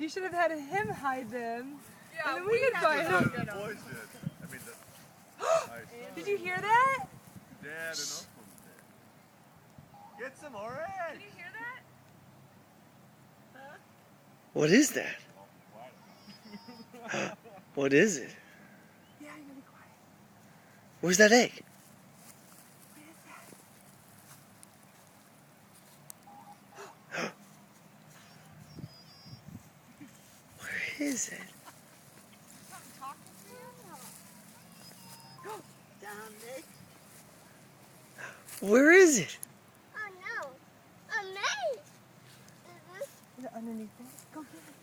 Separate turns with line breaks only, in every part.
You should have had him hide them.
Yeah,
and then we could find them.
The boys did. I mean,
Did you hear that?
Dad and Uncle did. Get some more eggs.
Did you hear that?
What is that? What is it?
Yeah, you're gonna be quiet.
Where's that egg?
What is that?
Where is it?
Dominic.
Where is it?
Oh no. Oh no.
Is it underneath it? Go get it.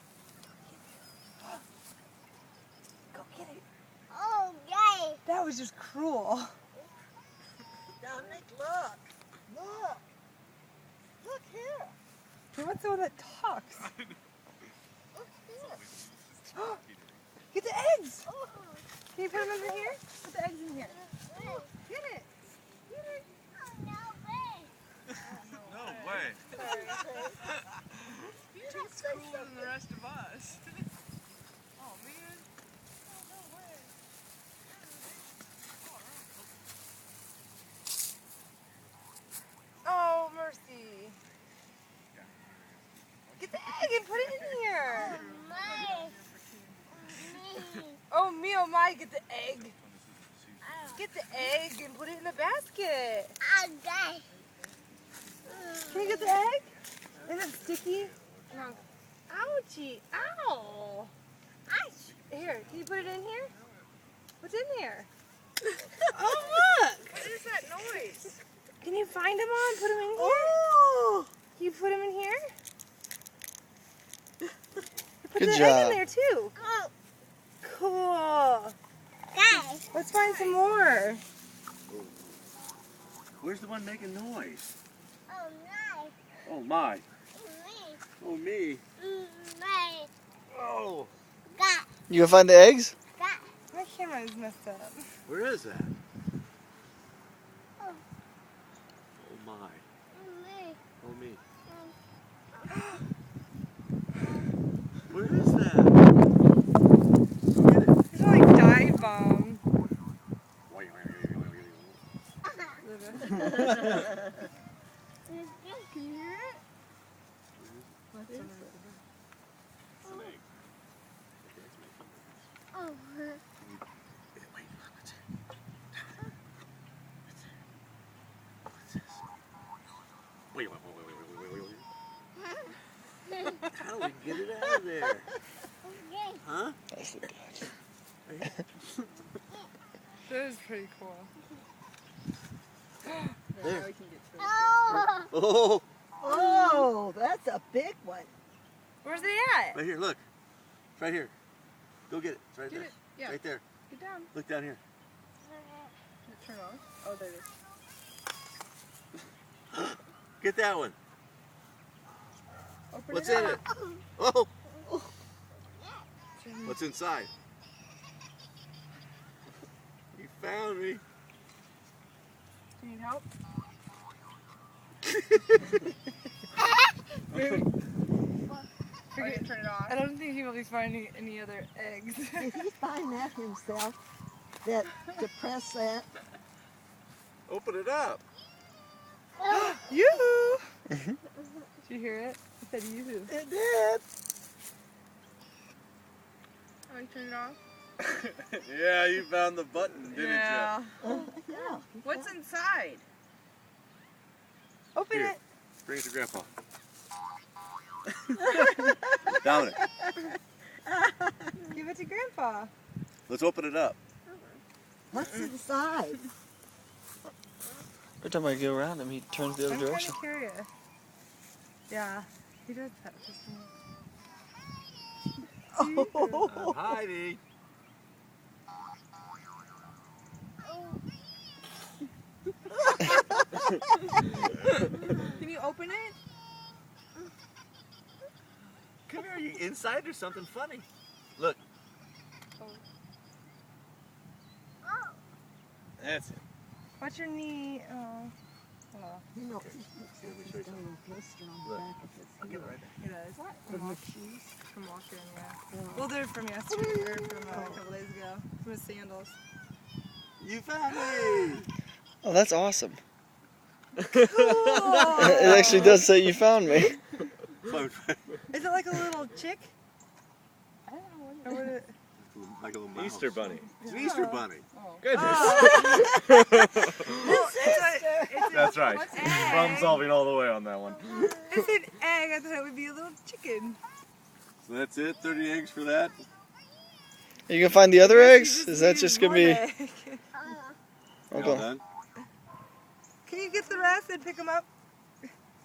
Go get it.
Oh yay.
That was just cruel.
Dominic, look. Look. Look here.
Hey, what's the one that talks?
Look here.
Get the eggs!
Oh.
Can you put them over here? Put the eggs in here.
Oh,
Get it. Get it.
no way.
No way.
You're just cooler than the rest of us. Oh, man.
Oh, mercy. Get the egg and put it in here.
My.
Oh, me, oh my, get the egg. Get the egg and put it in the basket.
Okay.
Can you get the egg? Is it sticky? No. Ouchie. Ow. Here, can you put it in here? What's in here? Oh, look.
What is that noise?
Can you find them all and put them in here?
Oh!
Can you put them in here? Put
Good
the egg
job.
in there too.
Oh,
Cool.
guys.
Let's find some more.
Where's the one making noise?
Oh nice.
Oh my.
Me.
Oh me.
My.
Oh.
Got.
You gonna find the eggs?
Got.
My camera is messed up.
Where is that?
Oh.
Oh my.
Me.
Oh me.
Mm.
Where is that? Go get it.
It's like dive bomb.
Can you hear it?
What's in it?
It's an egg.
Oh.
Wait, how do we get it out of there?
Okay.
Huh?
That is pretty cool.
There.
Oh.
Oh,
Oh, that's a big one.
Where's it at?
right here, look. It's right here. Go get it. It's right
Get
there.
it. Yeah.
Right there.
Get down.
Look down here.
Turn it on. Oh, there it is.
Get that one.
Open
What's
it
in
up.
it? Oh. What's inside? You found me.
Do you need help? I didn't turn it off.
I don't think he will be finding any other eggs.
Did he find that himself? That to press that?
Open it up.
Yoo-hoo! Did you hear it? It said yoo-hoo.
It did.
Oh, you turned it off?
Yeah, you found the button, didn't
Yeah.
Yeah.
What's inside?
Open
Here.
it.
Bring it to Grandpa. Dominic,
Give it to Grandpa.
let's open it up.
What's inside?
Every time I go around him, he turns the other
I'm kind
direction.
of curious. Yeah, he does that.
Oh.
Heidi.
Can you open it?
Come here, you inside there's something funny. Look. That's it.
Watch your knee. Oh,
You know, he looks like he's got a little blister on the back of his heel.
It is.
From the shoes.
From walking, yeah. Well, they're from yesterday, or from a couple days ago. From his sandals.
You found me!
Oh, that's awesome.
Cool!
It actually does say you found me.
Fun fact.
Is it like a little chick? I don't know. Or what it,
Like a little mouse.
Easter bunny.
It's an Easter bunny.
Goodness. That's right.
What's
Problem
egg?
solving all the way on that one.
It's an egg. I thought it would be a little chicken.
So that's it? 30 eggs for that?
You gonna find the other
Yes, you
eggs?
just
Is that
need
just gonna
one
be?
egg.
All
Okay.
done?
Can you get the rest and pick them up?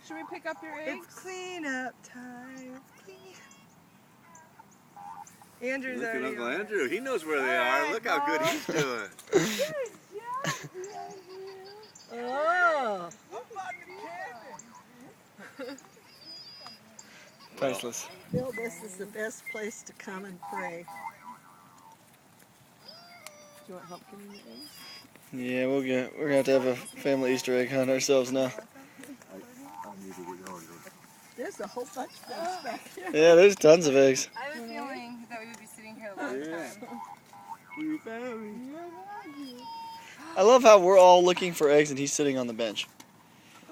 Should we pick up your eggs?
It's cleanup time. It's clean. Andrew's
Look at
already
Uncle
on it.
Andrew. He knows where they are. Look how good he's doing.
Oh,
Priceless.
Bill, this is the best place to come and pray. Do you want help getting the eggs?
Yeah, we're gonna have to have a family Easter egg hunt ourselves now.
I need to get going.
There's a whole bunch of eggs back here.
Yeah, there's tons of eggs.
I have a feeling that we would be sitting here a long time.
You found me.
I love how we're all looking for eggs and he's sitting on the bench.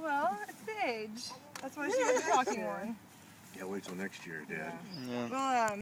Well, it's the age. That's why she was the talking one.
Yeah, wait till next year, Dad.
Yeah.
Well,